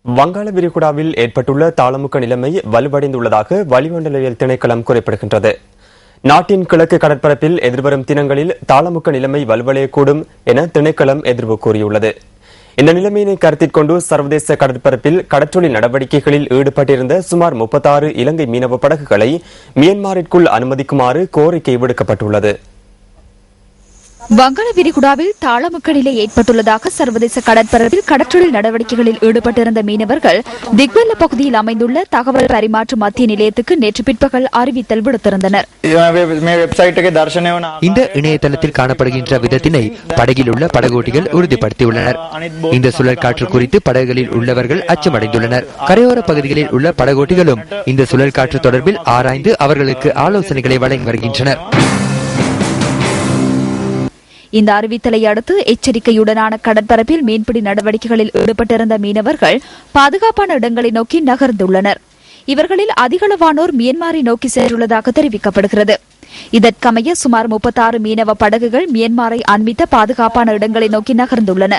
வங்காள விரிகுடாவில் ஏற்பட்டுள்ள தாளமுக்க நிலைமை வலுவடைந்துள்ளதாக வளிமண்டலவியல் திணைக்களம் குறிப்பிடுகின்றது. நாட்டின் கிழக்கு கடற்பரப்பில் எதிர்வரும் தினங்களில் தாளமுக்க நிலைமை வலுவடையக்கூடும் என திணைக்களம் எதிர்வு கூறியுள்ளது. இந்த நிலைமையினை கருத்தில் கொண்டு சர்வதேச கடற்பரப்பில் கடற்றொழில் நடவடிக்கைகளில் ஈடுபட்டிருந்த சுமார் 36 இலங்கை மீனவ படகுகளை மியான்மரிற்குள் அனுமதிக்குமாறு கோரிக்கை விடுக்கப்பட்டுள்ளது. வங்காள விரிகுடாவில் தாளமுக்க நிலை ஏற்பட்டுள்ளதாக சர்வதேச கடற்பரப்பில் கடற்றொழில் நடவடிக்கைகளில் ஈடுபட்டிருந்த மீனவர்கள் திக்வெல்ல பகுதியில் அமைந்துள்ள தகவல் பரிமாற்ற மத்திய நிலையத்துக்கு நேற்று பிற்பகல் அறிவித்தல் விடுத்திருந்தனர். இந்த இணையதளத்தில் காணப்படுகின்ற விதத்தினை படகில் உள்ள படகோட்டிகள் உறுதிப்படுத்தியுள்ளனர். இந்த சுழற்காற்று குறித்து படகுகளில் உள்ளவர்கள் அச்சமடைந்துள்ளனர். கரையோர பகுதிகளில் உள்ள படகோட்டிகளும் இந்த சுழற்காற்று தொடர்பில் ஆராய்ந்து அவர்களுக்கு ஆலோசனைகளை வழங்கி வருகின்றனர். இந்த அறிவித்தலை அடுத்து எச்சரிக்கையுடனான கடற்பரப்பில் மீன்பிடி நடவடிக்கைகளில் ஈடுபட்டிருந்த மீனவர்கள் பாதுகாப்பான இடங்களை நோக்கி நகர்ந்துள்ளனர். இவர்களில் அதிகளவானோர் மியான்மரை நோக்கி சென்றுள்ளதாக தெரிவிக்கப்படுகிறது. இதற்கமைய சுமார் 36 மீனவ படகுகள் மியான்மரை அண்மித்த பாதுகாப்பான இடங்களை நோக்கி நகர்ந்துள்ளன.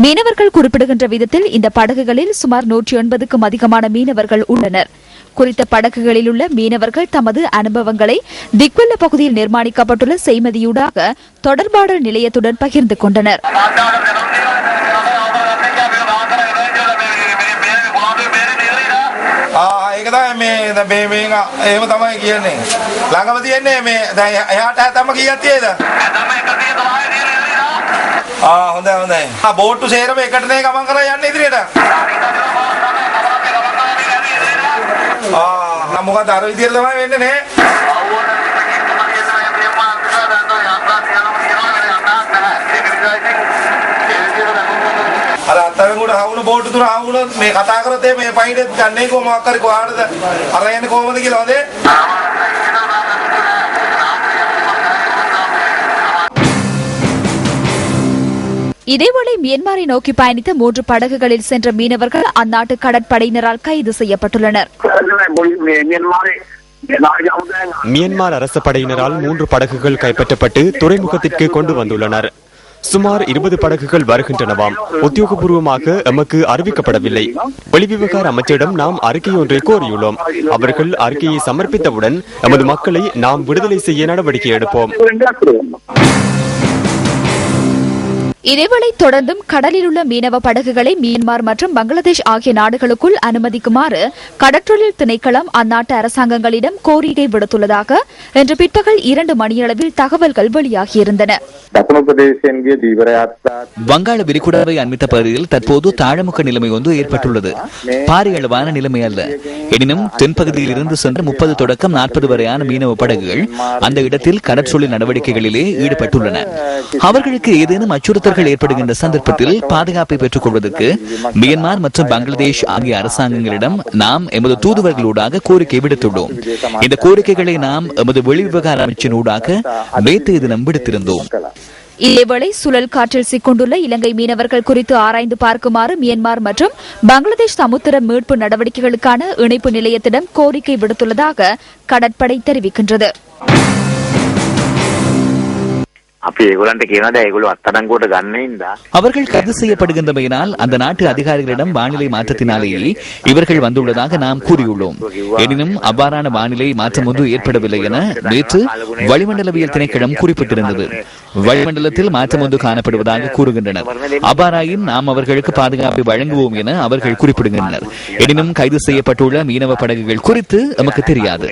மீனவர்கள் குறிப்பிடுகின்ற விதத்தில் இந்த படகுகளில் சுமார் 180க்கும் அதிகமான மீனவர்கள் உள்ளனர். குறித்த படகுகளில் உள்ள மீனவர்கள் தமது அனுபவங்களை திக்வெல்ல பகுதியில் நிர்மாணிக்கப்பட்டுள்ள செய்மதியூடாக தொடர்பாடல் நிலையத்துடன் பகிர்ந்து கொண்டனர். இதேவேளை மியான்மரை நோக்கி பயணித்த 3 படகுகளில் சென்ற மீனவர்கள் அந்நாட்டு கடற்படையினரால் கைது செய்யப்பட்டுள்ளனர். மியான்மர் அரச படையினரால் 3 படகுகள் கைப்பற்றப்பட்டு துறைமுகத்திற்கு கொண்டு வந்துள்ளனர். சுமார் 20 படகுகள் வருகின்றனவாம். உத்தியோகபூர்வமாக எமக்கு அறிவிக்கப்படவில்லை. வெளிவிவகார அமைச்சரிடம் நாம் அறிக்கை ஒன்றை கோரியுள்ளோம். அவர்கள் அறிக்கையை சமர்ப்பித்தவுடன் எமது மக்களை நாம் விடுதலை செய்ய நடவடிக்கை எடுப்போம். இதேவேளை தொடர்ந்தும் கடலில் உள்ள மீனவ படகுகளை மியான்மர் மற்றும் பங்களாதேஷ் ஆகிய நாடுகளுக்குள் அனுமதிக்குமாறு கடற்றொழில் திணைக்களம் அந்நாட்டு அரசாங்கங்களிடம் கோரிக்கை விடுத்துள்ளதாக இன்று பிற்பகல் 2 மணியளவில் தகவல்கள் வெளியாகியிருந்தன. வங்காள விரிகுடாவை அண்மித்த பகுதியில் தற்போது தாழமுக்க நிலைமை ஒன்று ஏற்பட்டுள்ளது. பாரிய அளவான நிலைமை அல்ல. எனினும் தென்பகுதியில் இருந்து சென்ற 30 தொடக்கம் 40 வரையான மீனவ படகுகள் அந்த இடத்தில் கடற்றொழில் நடவடிக்கைகளிலே ஈடுபட்டுள்ளன. அவர்களுக்கு ஏதேனும் அச்சுறுத்தல் ஏற்படுகின்ற சந்தர்ப்பத்தில் பாதுகாப்பை பெற்றுக் கொள்வதற்கு மியான்மர் மற்றும் பங்களாதேஷ் ஆகிய அரசாங்கங்களிடம் நாம் எமது தூதுவர்களூடாக கோரிக்கை விடுத்துள்ளோம். இந்த கோரிக்கைகளை நாம் எமது வெளிவிவகார அமைச்சினூடாக நேற்றைய தினம் விடுத்திருந்தோம். இதேவேளை சுழல் காற்றில் சிக்கொண்டுள்ள இலங்கை மீனவர்கள் குறித்து ஆராய்ந்து பார்க்குமாறு மியான்மர் மற்றும் பங்களாதேஷ் சமுத்திர மீட்பு நடவடிக்கைகளுக்கான இணைப்பு நிலையத்திடம் கோரிக்கை விடுத்துள்ளதாக கடற்படை தெரிவிக்கின்றது. அவர்கள் கைது செய்யப்படுகின்றமையினால் அந்த நாட்டு அதிகாரிகளிடம் வானிலை மாற்றத்தினாலேயே இவர்கள் வந்துள்ளதாக நாம் கூறியுள்ளோம். எனினும் அவ்வாறான வானிலை மாற்றம் ஒன்று ஏற்படவில்லை என நேற்று வளிமண்டலவியல் திணைக்களம் குறிப்பிட்டிருந்தது. வளிமண்டலத்தில் மாற்றம் ஒன்று காணப்படுவதாக கூறுகின்றனர். அவ்வாறாயின் நாம் அவர்களுக்கு பாதுகாப்பை வழங்குவோம் என அவர்கள் குறிப்பிடுகின்றனர். எனினும் கைது செய்யப்பட்டுள்ள மீனவ படகுகள் குறித்து நமக்கு தெரியாது.